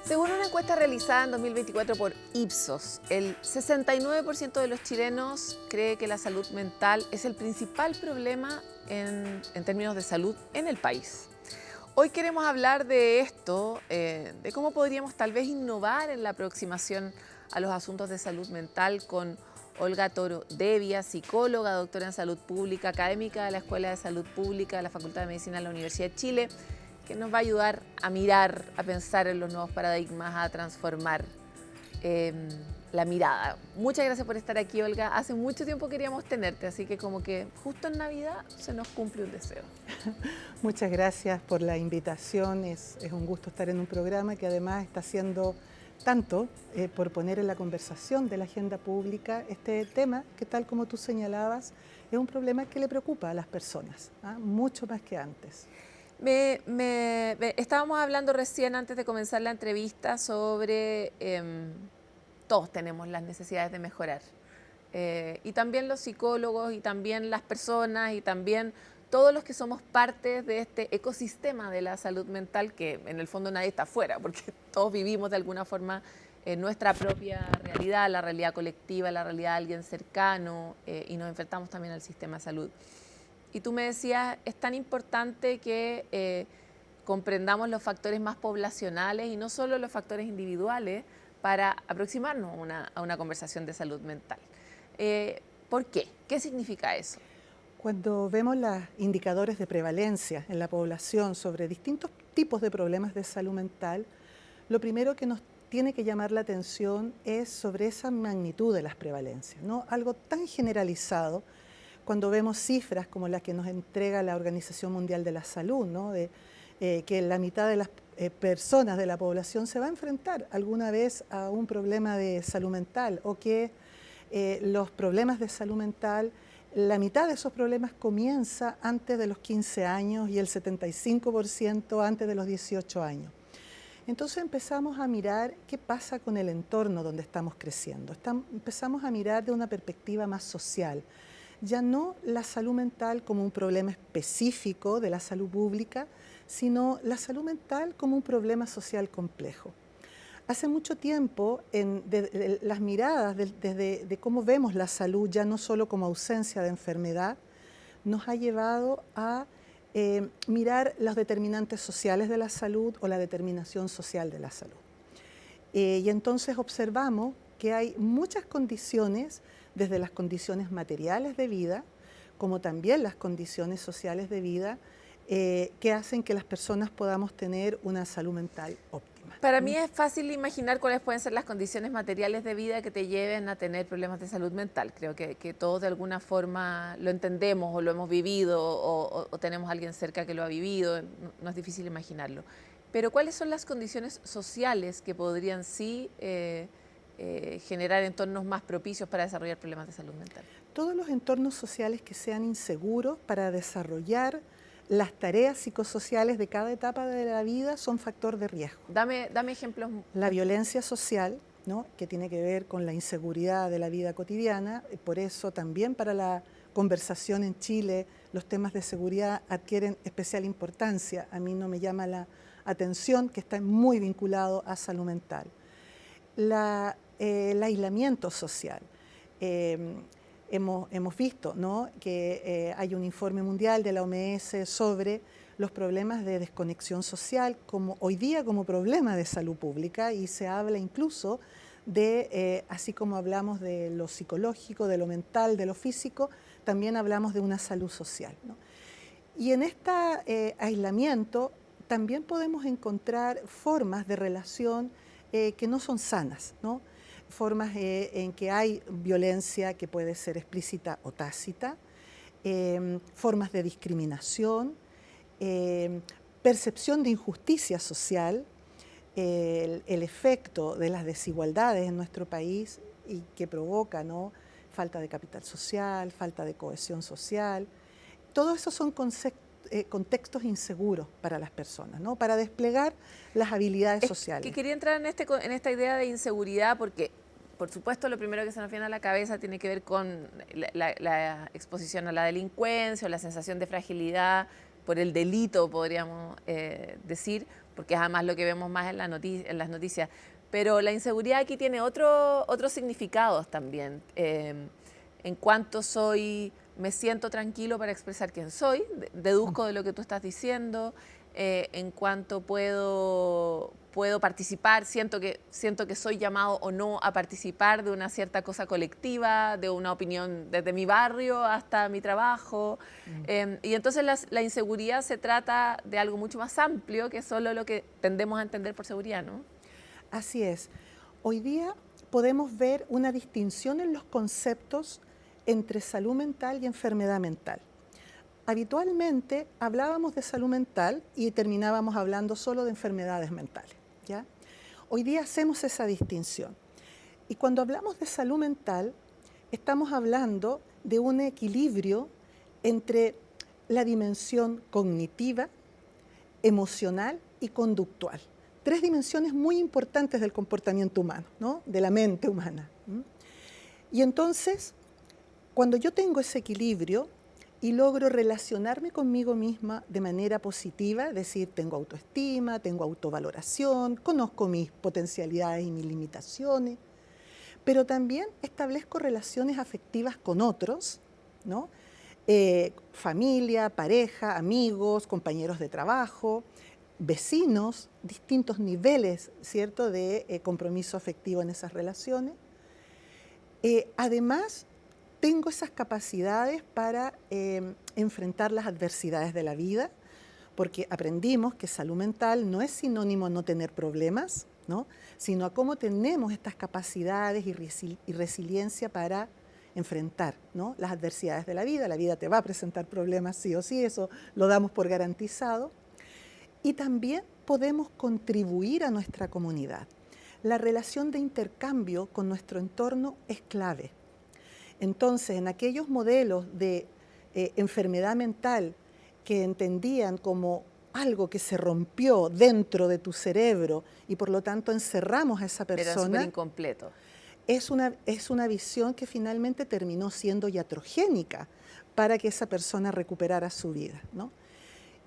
Según una encuesta realizada en 2024 por Ipsos, el 69% de los chilenos cree que la salud mental es el principal problema en términos de salud en el país. Hoy queremos hablar de esto, de cómo podríamos tal vez innovar en la aproximación a los asuntos de salud mental con Olga Toro Devia, psicóloga, doctora en salud pública, académica de la Escuela de Salud Pública de la Facultad de Medicina de la Universidad de Chile, que nos va a ayudar a mirar, a pensar en los nuevos paradigmas, a transformar la mirada. Muchas gracias por estar aquí, Olga. Hace mucho tiempo queríamos tenerte, así que como que justo en Navidad se nos cumple un deseo. Muchas gracias por la invitación. Es un gusto estar en un programa que además está haciendo tanto por poner en la conversación de la agenda pública este tema que, tal como tú señalabas, es un problema que le preocupa a las personas, mucho más que antes. Estábamos hablando recién antes de comenzar la entrevista sobre todos tenemos las necesidades de mejorar. Y también los psicólogos, y también las personas, y también todos los que somos parte de este ecosistema de la salud mental, que en el fondo nadie está afuera, porque todos vivimos de alguna forma nuestra propia realidad, la realidad colectiva, la realidad de alguien cercano, y nos enfrentamos también al sistema de salud. Y tú me decías, es tan importante que comprendamos los factores más poblacionales y no solo los factores individuales para aproximarnos a una conversación de salud mental. ¿Por qué? ¿Qué significa eso? Cuando vemos los indicadores de prevalencia en la población sobre distintos tipos de problemas de salud mental, lo primero que nos tiene que llamar la atención es sobre esa magnitud de las prevalencias, ¿no? Algo tan generalizado. Cuando vemos cifras como las que nos entrega la Organización Mundial de la Salud, ¿no? Que la mitad de las personas de la población se va a enfrentar alguna vez a un problema de salud mental, o que los problemas de salud mental, la mitad de esos problemas comienza antes de los 15 años y el 75% antes de los 18 años. Entonces empezamos a mirar qué pasa con el entorno donde estamos creciendo. Empezamos a mirar de una perspectiva más social. Ya no la salud mental como un problema específico de la salud pública, sino la salud mental como un problema social complejo. Hace mucho tiempo, las miradas de cómo vemos la salud, ya no solo como ausencia de enfermedad, nos ha llevado a mirar los determinantes sociales de la salud o la determinación social de la salud. Y entonces observamos que hay muchas condiciones, desde las condiciones materiales de vida, como también las condiciones sociales de vida, que hacen que las personas podamos tener una salud mental óptima. Para mí es fácil imaginar cuáles pueden ser las condiciones materiales de vida que te lleven a tener problemas de salud mental. Creo que todos de alguna forma lo entendemos o lo hemos vivido o tenemos a alguien cerca que lo ha vivido. No es difícil imaginarlo. Pero ¿cuáles son las condiciones sociales que podrían sí generar entornos más propicios para desarrollar problemas de salud mental? Todos los entornos sociales que sean inseguros para desarrollar las tareas psicosociales de cada etapa de la vida son factor de riesgo. Dame ejemplos. La violencia social, ¿no? Que tiene que ver con la inseguridad de la vida cotidiana, por eso también para la conversación en Chile los temas de seguridad adquieren especial importancia. A mí no me llama la atención que está muy vinculado a salud mental. El aislamiento social. Hemos visto, ¿no? Que hay un informe mundial de la OMS sobre los problemas de desconexión social como hoy día como problema de salud pública, y se habla incluso de, así como hablamos de lo psicológico, de lo mental, de lo físico, también hablamos de una salud social, ¿no? Y en este aislamiento también podemos encontrar formas de relación que no son sanas, ¿no? Formas en que hay violencia que puede ser explícita o tácita, formas de discriminación, percepción de injusticia social, el efecto de las desigualdades en nuestro país y que provoca, ¿no? Falta de capital social, falta de cohesión social. Todos esos son contextos inseguros para las personas, ¿no? Para desplegar las habilidades sociales. Que quería entrar en esta idea de inseguridad porque, por supuesto, lo primero que se nos viene a la cabeza tiene que ver con la exposición a la delincuencia o la sensación de fragilidad por el delito, podríamos decir, porque es además lo que vemos más en en las noticias. Pero la inseguridad aquí tiene otros significados también. En cuanto me siento tranquilo para expresar quién soy, deduzco de lo que tú estás diciendo, en cuanto puedo participar, siento que soy llamado o no a participar de una cierta cosa colectiva, de una opinión desde mi barrio hasta mi trabajo. Y entonces la inseguridad se trata de algo mucho más amplio que solo lo que tendemos a entender por seguridad, ¿no? Así es. Hoy día podemos ver una distinción en los conceptos entre salud mental y enfermedad mental. Habitualmente hablábamos de salud mental y terminábamos hablando solo de enfermedades mentales, ¿ya? Hoy día hacemos esa distinción. Y cuando hablamos de salud mental, estamos hablando de un equilibrio entre la dimensión cognitiva, emocional y conductual. Tres dimensiones muy importantes del comportamiento humano, ¿no? De la mente humana. Y entonces, cuando yo tengo ese equilibrio y logro relacionarme conmigo misma de manera positiva, es decir, tengo autoestima, tengo autovaloración, conozco mis potencialidades y mis limitaciones, pero también establezco relaciones afectivas con otros, ¿no? Familia, pareja, amigos, compañeros de trabajo, vecinos, distintos niveles, ¿cierto?, de compromiso afectivo en esas relaciones. Además, tengo esas capacidades para enfrentar las adversidades de la vida, porque aprendimos que salud mental no es sinónimo a no tener problemas, ¿no?, sino a cómo tenemos estas capacidades y resiliencia para enfrentar, ¿no?, las adversidades de la vida. La vida te va a presentar problemas sí o sí, eso lo damos por garantizado. Y también podemos contribuir a nuestra comunidad. La relación de intercambio con nuestro entorno es clave. Entonces, en aquellos modelos de enfermedad mental que entendían como algo que se rompió dentro de tu cerebro y por lo tanto encerramos a esa persona. Pero súper incompleto. Es una visión que finalmente terminó siendo iatrogénica para que esa persona recuperara su vida, ¿no?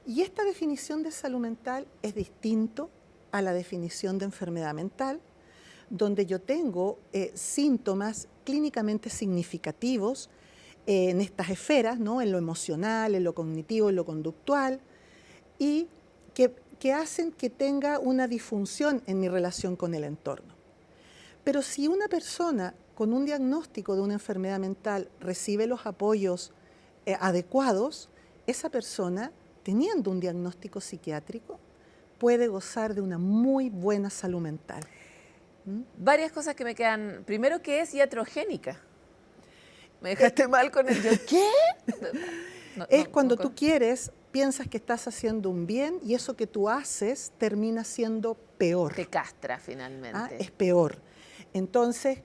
Y esta definición de salud mental es distinto a la definición de enfermedad mental, donde yo tengo síntomas clínicamente significativos en estas esferas, ¿no?, en lo emocional, en lo cognitivo, en lo conductual, y que hacen que tenga una disfunción en mi relación con el entorno. Pero si una persona con un diagnóstico de una enfermedad mental recibe los apoyos adecuados, esa persona, teniendo un diagnóstico psiquiátrico, puede gozar de una muy buena salud mental. Varias cosas que me quedan. Primero, que es iatrogénica. Me dejaste mal con el... ¿Qué? Es cuando tú quieres, piensas que estás haciendo un bien y eso que tú haces termina siendo peor. Te castra finalmente. Es peor. Entonces,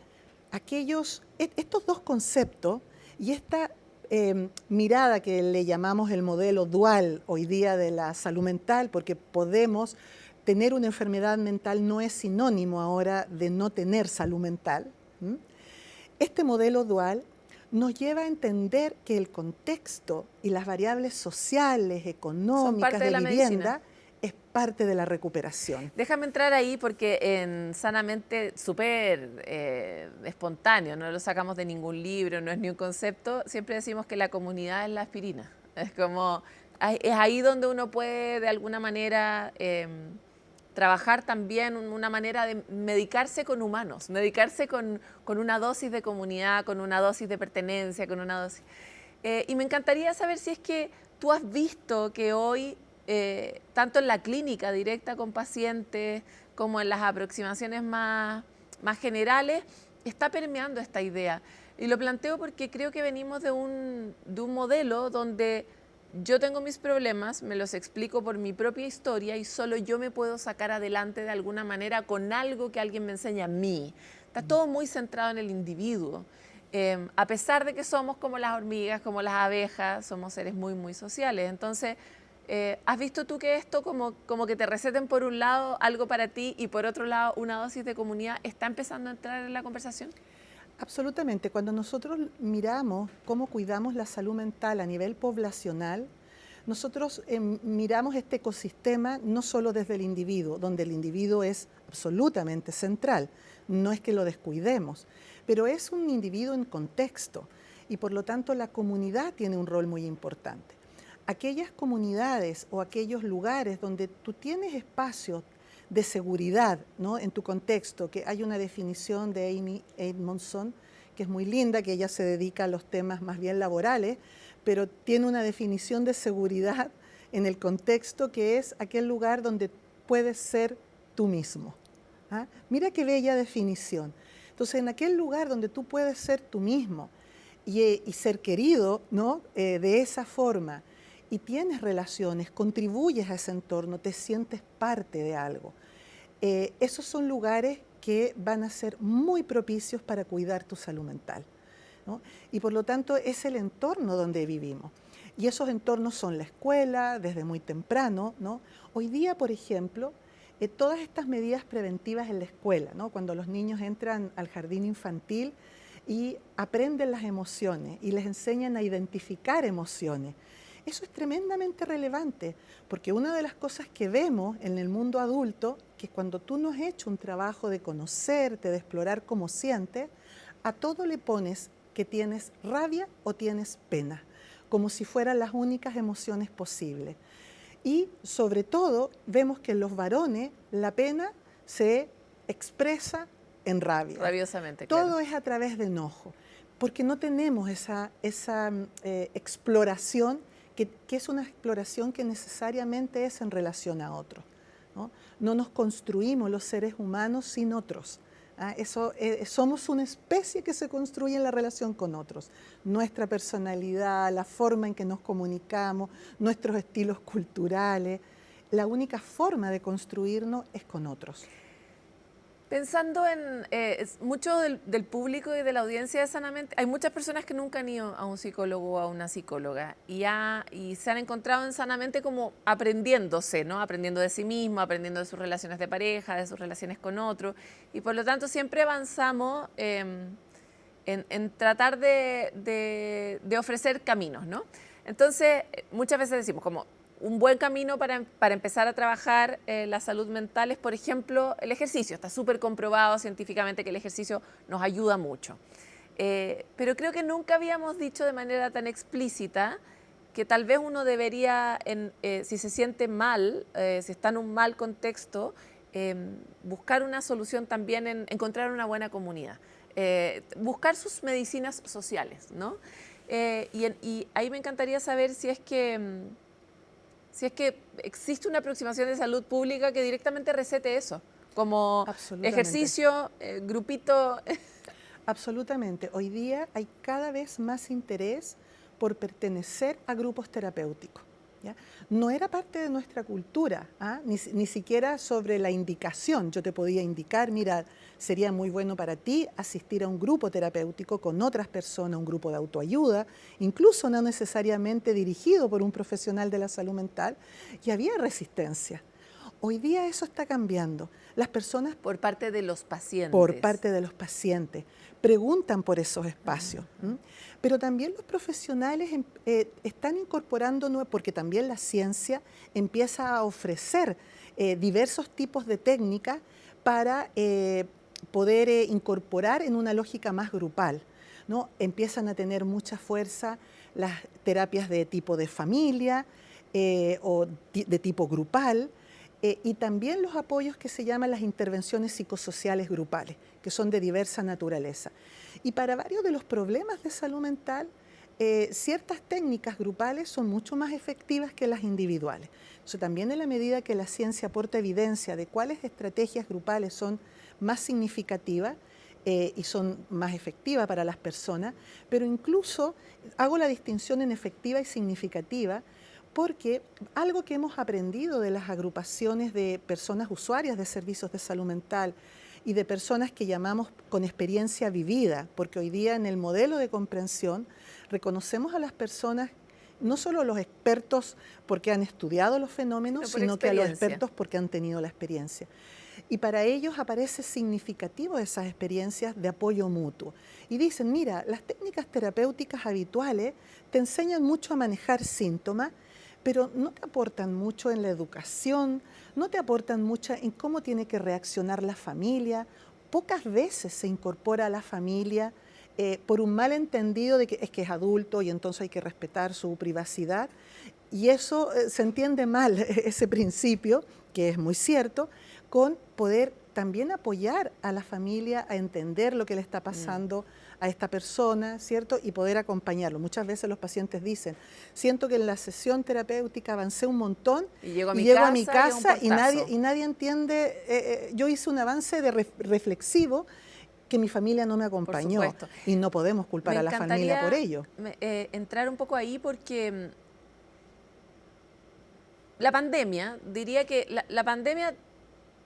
estos dos conceptos y esta mirada que le llamamos el modelo dual hoy día de la salud mental, porque podemos tener una enfermedad mental no es sinónimo ahora de no tener salud mental. Este modelo dual nos lleva a entender que el contexto y las variables sociales, económicas, de vivienda, es parte de la recuperación. Déjame entrar ahí porque en Sanamente, súper espontáneo, no lo sacamos de ningún libro, no es ni un concepto, siempre decimos que la comunidad es la aspirina. Es como, es ahí donde uno puede de alguna manera trabajar también una manera de medicarse con humanos, medicarse con una dosis de comunidad, con una dosis de pertenencia, con una dosis... y me encantaría saber si es que tú has visto que hoy, tanto en la clínica directa con pacientes como en las aproximaciones más generales, está permeando esta idea. Y lo planteo porque creo que venimos de un modelo donde yo tengo mis problemas, me los explico por mi propia historia y solo yo me puedo sacar adelante de alguna manera con algo que alguien me enseña a mí. Está todo muy centrado en el individuo. A pesar de que somos como las hormigas, como las abejas, somos seres muy, muy sociales. Entonces, ¿has visto tú que esto como que te receten por un lado algo para ti y por otro lado una dosis de comunidad está empezando a entrar en la conversación? Absolutamente. Cuando nosotros miramos cómo cuidamos la salud mental a nivel poblacional, nosotros miramos este ecosistema no solo desde el individuo, donde el individuo es absolutamente central, no es que lo descuidemos, pero es un individuo en contexto y por lo tanto la comunidad tiene un rol muy importante. Aquellas comunidades o aquellos lugares donde tú tienes espacios de seguridad, ¿no?, en tu contexto, que hay una definición de Amy Edmondson, que es muy linda, que ella se dedica a los temas más bien laborales, pero tiene una definición de seguridad en el contexto que es aquel lugar donde puedes ser tú mismo. ¿Ah? Mira qué bella definición. Entonces, en aquel lugar donde tú puedes ser tú mismo y ser querido, ¿no?, de esa forma, y tienes relaciones, contribuyes a ese entorno, te sientes parte de algo. Esos son lugares que van a ser muy propicios para cuidar tu salud mental, ¿no? Y por lo tanto es el entorno donde vivimos. Y esos entornos son la escuela, desde muy temprano, ¿no? Hoy día, por ejemplo, todas estas medidas preventivas en la escuela, ¿no?, cuando los niños entran al jardín infantil y aprenden las emociones y les enseñan a identificar emociones. Eso es tremendamente relevante, porque una de las cosas que vemos en el mundo adulto, que cuando tú no has hecho un trabajo de conocerte, de explorar cómo sientes, a todo le pones que tienes rabia o tienes pena, como si fueran las únicas emociones posibles. Y sobre todo vemos que en los varones la pena se expresa en rabia. Rabiosamente, Todo claro. es a través de enojo, porque no tenemos esa exploración que es una exploración que necesariamente es en relación a otros, ¿no? No nos construimos los seres humanos sin otros. Somos una especie que se construye en la relación con otros. Nuestra personalidad, la forma en que nos comunicamos, nuestros estilos culturales, la única forma de construirnos es con otros. Pensando en mucho del público y de la audiencia de Sanamente, hay muchas personas que nunca han ido a un psicólogo o a una psicóloga y se han encontrado en Sanamente como aprendiéndose, ¿no? Aprendiendo de sí mismo, aprendiendo de sus relaciones de pareja, de sus relaciones con otros, y por lo tanto siempre avanzamos en tratar de ofrecer caminos, ¿no? Entonces, muchas veces decimos como un buen camino para empezar a trabajar la salud mental es, por ejemplo, el ejercicio. Está súper comprobado científicamente que el ejercicio nos ayuda mucho. Pero creo que nunca habíamos dicho de manera tan explícita que tal vez uno debería, si se siente mal, si está en un mal contexto, buscar una solución también en encontrar una buena comunidad. Buscar sus medicinas sociales, ¿no? Y ahí me encantaría saber si es que existe una aproximación de salud pública que directamente recete eso, como ejercicio, grupito. Absolutamente. Hoy día hay cada vez más interés por pertenecer a grupos terapéuticos, ¿ya? No era parte de nuestra cultura, ni siquiera sobre la indicación. Yo te podía indicar, mira, sería muy bueno para ti asistir a un grupo terapéutico con otras personas, un grupo de autoayuda, incluso no necesariamente dirigido por un profesional de la salud mental, y había resistencia. Hoy día eso está cambiando. Las personas por parte de los pacientes. Por parte de los pacientes. Preguntan por esos espacios. Pero también los profesionales están incorporando, porque también la ciencia empieza a ofrecer diversos tipos de técnicas para poder incorporar en una lógica más grupal, ¿no? Empiezan a tener mucha fuerza las terapias de tipo de familia o de tipo grupal, y también los apoyos que se llaman las intervenciones psicosociales grupales, que son de diversa naturaleza. Y para varios de los problemas de salud mental, ciertas técnicas grupales son mucho más efectivas que las individuales. Entonces, también en la medida que la ciencia aporta evidencia de cuáles estrategias grupales son más significativas y son más efectivas para las personas, pero incluso hago la distinción en efectiva y significativa, porque algo que hemos aprendido de las agrupaciones de personas usuarias de servicios de salud mental y de personas que llamamos con experiencia vivida, porque hoy día en el modelo de comprensión reconocemos a las personas, no solo los expertos porque han estudiado los fenómenos, sino que a los expertos porque han tenido la experiencia. Y para ellos aparece significativo esas experiencias de apoyo mutuo. Y dicen, mira, las técnicas terapéuticas habituales te enseñan mucho a manejar síntomas, pero no te aportan mucho en la educación, no te aportan mucho en cómo tiene que reaccionar la familia. Pocas veces se incorpora a la familia por un malentendido de que es adulto y entonces hay que respetar su privacidad. Y eso se entiende mal, ese principio, que es muy cierto, con poder también apoyar a la familia a entender lo que le está pasando a esta persona, ¿cierto? Y poder acompañarlo. Muchas veces los pacientes dicen, siento que en la sesión terapéutica avancé un montón Y llego a mi casa y y nadie entiende, yo hice un avance reflexivo que mi familia no me acompañó. Por supuesto. Y no podemos culpar a la familia por ello. Entrar un poco ahí porque la pandemia, diría que la pandemia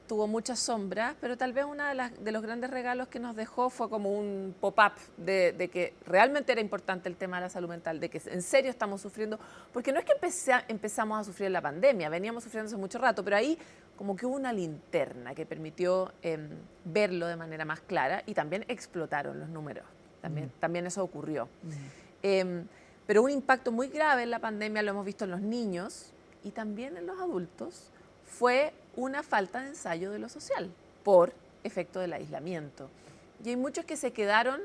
tuvo muchas sombras, pero tal vez uno de los grandes regalos que nos dejó fue como un pop-up de que realmente era importante el tema de la salud mental, de que en serio estamos sufriendo, porque no es que empezamos a sufrir la pandemia, veníamos sufriendo hace mucho rato, pero ahí como que hubo una linterna que permitió verlo de manera más clara y también explotaron los números, también eso ocurrió. Pero un impacto muy grave en la pandemia lo hemos visto en los niños y también en los adultos, fue una falta de ensayo de lo social por efecto del aislamiento. Y hay muchos que se quedaron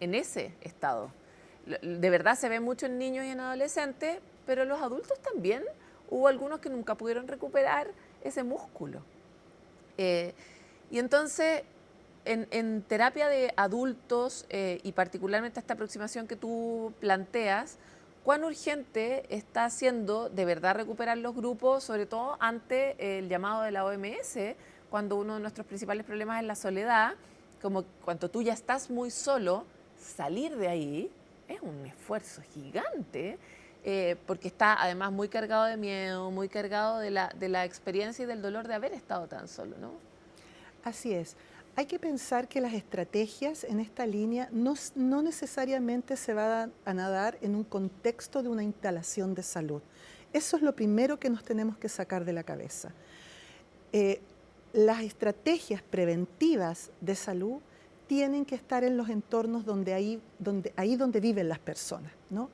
en ese estado. De verdad se ve mucho en niños y en adolescentes, pero en los adultos también hubo algunos que nunca pudieron recuperar ese músculo. Y entonces, en terapia de adultos y particularmente esta aproximación que tú planteas, ¿cuán urgente está siendo de verdad recuperar los grupos, sobre todo ante el llamado de la OMS, cuando uno de nuestros principales problemas es la soledad? Como cuando tú ya estás muy solo, salir de ahí es un esfuerzo gigante, porque está además muy cargado de miedo, muy cargado de la experiencia y del dolor de haber estado tan solo, ¿no? Así es. Hay que pensar que las estrategias en esta línea no necesariamente se van a dar en un contexto de una instalación de salud. Eso es lo primero que nos tenemos que sacar de la cabeza. Las estrategias preventivas de salud tienen que estar en los entornos donde viven las personas, ¿no?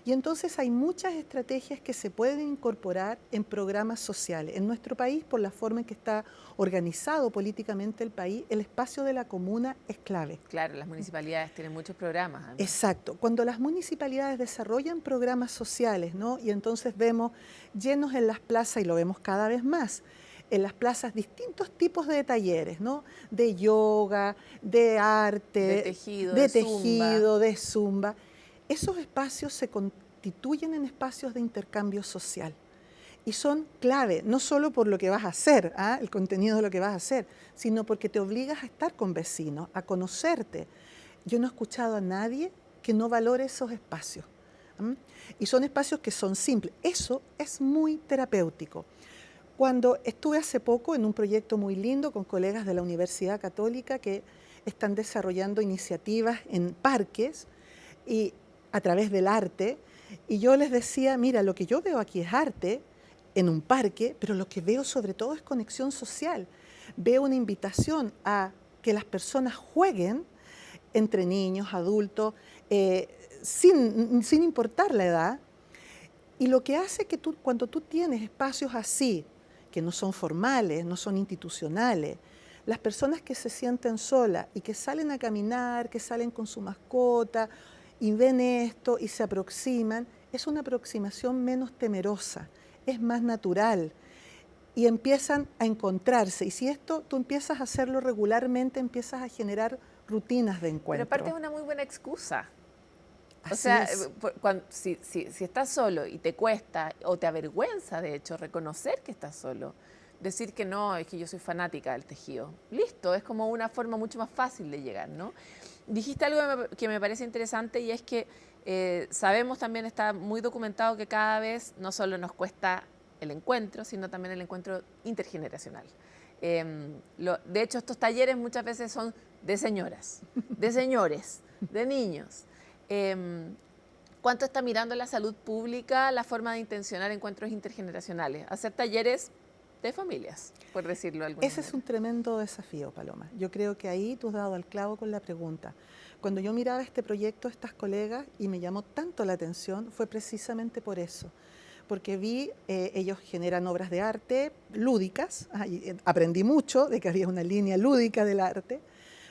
Y entonces hay muchas estrategias que se pueden incorporar en programas sociales. En nuestro país, por la forma en que está organizado políticamente el país, el espacio de la comuna es clave. Claro, las municipalidades tienen muchos programas. Además. Exacto. Cuando las municipalidades desarrollan programas sociales, ¿no? Y entonces vemos llenos en las plazas, y lo vemos cada vez más, en las plazas distintos tipos de talleres, ¿no? De yoga, de arte, de zumba. Esos espacios se constituyen en espacios de intercambio social y son clave, no solo por lo que vas a hacer, el contenido de lo que vas a hacer, sino porque te obligas a estar con vecinos, a conocerte. Yo no he escuchado a nadie que no valore esos espacios. Y son espacios que son simples. Eso es muy terapéutico. Cuando estuve hace poco en un proyecto muy lindo con colegas de la Universidad Católica que están desarrollando iniciativas en parques y a través del arte, y yo les decía, mira, lo que yo veo aquí es arte en un parque, pero lo que veo sobre todo es conexión social. Veo una invitación a que las personas jueguen entre niños, adultos, sin importar la edad, y lo que hace que cuando tú tienes espacios así, que no son formales, no son institucionales, las personas que se sienten solas y que salen a caminar, que salen con su mascota, y ven esto y se aproximan, es una aproximación menos temerosa, es más natural y empiezan a encontrarse. Y si esto tú empiezas a hacerlo regularmente, empiezas a generar rutinas de encuentro. Pero aparte es una muy buena excusa. Así o sea, es. Si estás solo y te cuesta o te avergüenza, de hecho, reconocer que estás solo, decir que no, es que yo soy fanática del tejido. Listo, es como una forma mucho más fácil de llegar, ¿no? Dijiste algo que me parece interesante y es que sabemos también, está muy documentado que cada vez no solo nos cuesta el encuentro, sino también el encuentro intergeneracional. De hecho, estos talleres muchas veces son de señoras, de señores, de niños. ¿Cuánto está mirando la salud pública la forma de intencionar encuentros intergeneracionales? Hacer talleres de familias, por decirlo de alguna manera. Ese es un tremendo desafío, Paloma. Yo creo que ahí tú has dado al clavo con la pregunta. Cuando yo miraba este proyecto, estas colegas, y me llamó tanto la atención, fue precisamente por eso. porque vi, ellos generan obras de arte lúdicas, aprendí mucho de que había una línea lúdica del arte,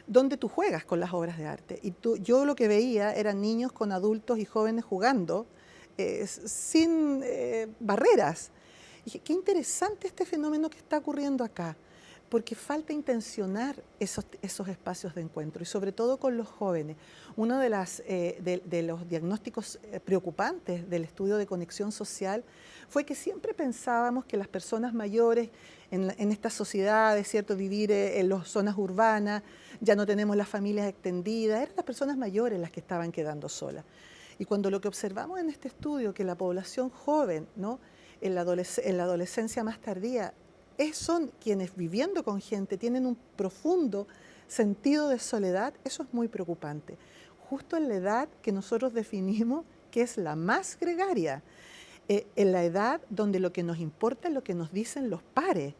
donde tú juegas con las obras de arte. Y yo lo que veía eran niños con adultos y jóvenes jugando sin barreras. Y dije, qué interesante este fenómeno que está ocurriendo acá, porque falta intencionar esos espacios de encuentro y sobre todo con los jóvenes. Uno de los diagnósticos preocupantes del estudio de conexión social fue que siempre pensábamos que las personas mayores en estas sociedades, ¿cierto? Vivir en las zonas urbanas, ya no tenemos las familias extendidas, eran las personas mayores las que estaban quedando solas. Y cuando lo que observamos en este estudio, que la población joven, ¿no? en la adolescencia más tardía, son quienes viviendo con gente tienen un profundo sentido de soledad, eso es muy preocupante. Justo en la edad que nosotros definimos que es la más gregaria, en la edad donde lo que nos importa es lo que nos dicen los pares.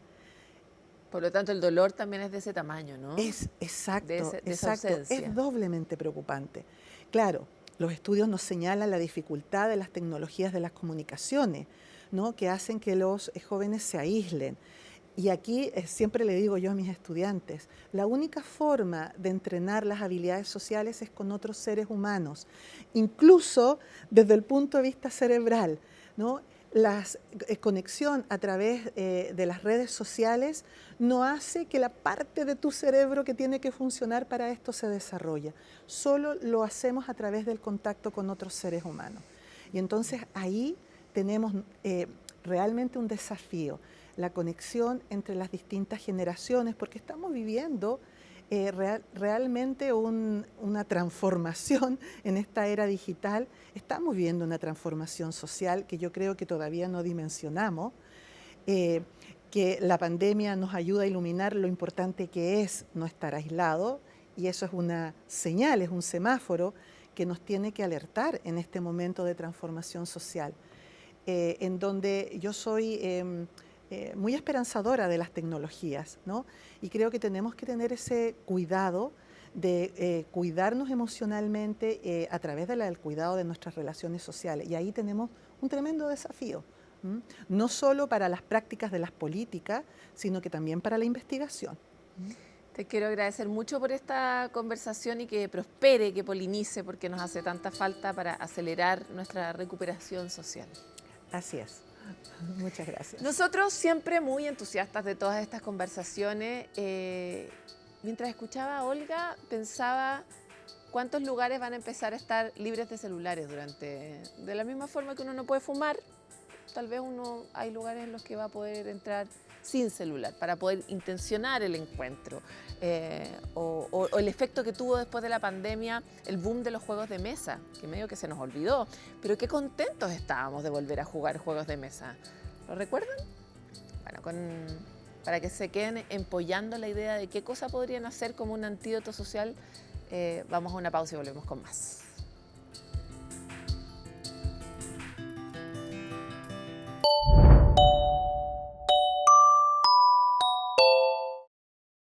Por lo tanto, el dolor también es de ese tamaño, ¿no? Exacto, de esa ausencia. Es doblemente preocupante. Claro, los estudios nos señalan la dificultad de las tecnologías de las comunicaciones, ¿no? que hacen que los jóvenes se aíslen. Y aquí siempre le digo yo a mis estudiantes, la única forma de entrenar las habilidades sociales es con otros seres humanos, incluso desde el punto de vista cerebral, ¿no? La conexión a través de las redes sociales no hace que la parte de tu cerebro que tiene que funcionar para esto se desarrolle. Solo lo hacemos a través del contacto con otros seres humanos. Y entonces ahí tenemos realmente un desafío, la conexión entre las distintas generaciones, porque estamos viviendo realmente una transformación en esta era digital. Estamos viviendo una transformación social que yo creo que todavía no dimensionamos, que la pandemia nos ayuda a iluminar lo importante que es no estar aislado, y eso es una señal, es un semáforo que nos tiene que alertar en este momento de transformación social, en donde yo soy muy esperanzadora de las tecnologías, ¿no? Y creo que tenemos que tener ese cuidado de cuidarnos emocionalmente a través del cuidado de nuestras relaciones sociales. Y ahí tenemos un tremendo desafío, no solo para las prácticas de las políticas, sino que también para la investigación. Te quiero agradecer mucho por esta conversación y que prospere, que polinice, porque nos hace tanta falta para acelerar nuestra recuperación social. Así es. Muchas gracias. Nosotros siempre muy entusiastas de todas estas conversaciones. Mientras escuchaba a Olga, pensaba cuántos lugares van a empezar a estar libres de celulares de la misma forma que uno no puede fumar, tal vez hay lugares en los que va a poder entrar sin celular para poder intencionar el encuentro o el efecto que tuvo después de la pandemia el boom de los juegos de mesa, que medio que se nos olvidó, pero qué contentos estábamos de volver a jugar juegos de mesa. ¿Lo recuerdan? Bueno, para que se queden empollando la idea de qué cosa podrían hacer como un antídoto social, vamos a una pausa y volvemos con más.